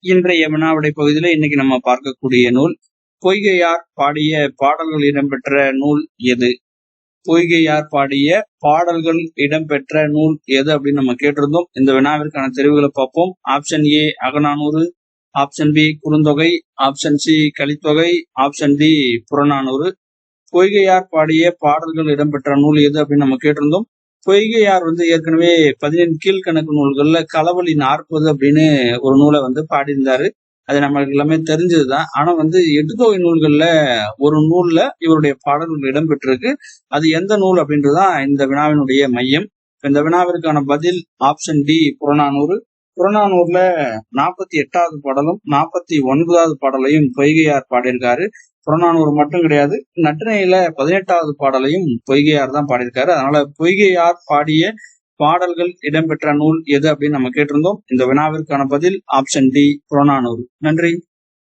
இன்றைய வினாவிடை பகுதியில இன்னைக்கு நம்ம பார்க்கக்கூடிய நூல் பொய்கையார் பாடிய பாடல்கள் இடம்பெற்ற நூல் எது? பொய்கையார் பாடிய பாடல்கள் இடம்பெற்ற நூல் எது அப்படின்னு நம்ம கேட்டிருந்தோம். இந்த வினாவிற்கான தெரிவுகளை பார்ப்போம். Option A Akananuru, option B Kurunthogai, option C Kalithogai, option D Purananuru. Poigaiyar பாடிய பாடல்கள் இடம்பெற்ற நூல் எது அப்படின்னு நம்ம கேட்டிருந்தோம். பொய்கையார் ஏற்கனவே 17 கீழ்கணக்கு நூல்கள்ல களவழி 40 அப்படின்னு ஒரு நூலை பாடியிருந்தாரு. அது நம்மளுக்கு எல்லாமே தெரிஞ்சதுதான். ஆனா எட்டுத்தொகை நூல்கள்ல ஒரு நூல்ல இவருடைய பாடல்கள் இடம்பெற்றிருக்கு. அது எந்த நூல் அப்படின்றதுதான் இந்த வினாவினுடைய மையம். இந்த வினாவிற்கான பதில் ஆப்ஷன் டி புறநானூறு. புறநானூறுல 48வது பாடலும் 49வது பாடலையும் பொய்கையார் பாடியிருக்காரு. புறநானூறு மட்டும் கிடையாது, நற்றிணையில 18வது பாடலையும் பொய்கையார் தான் பாடியிருக்காரு. அதனால பொய்கையார் பாடிய பாடல்கள் இடம்பெற்ற நூல் எது அப்படின்னு நம்ம கேட்டிருந்தோம். இந்த வினாவிற்கான பதில் ஆப்ஷன் டி புறநானூறு. நன்றி.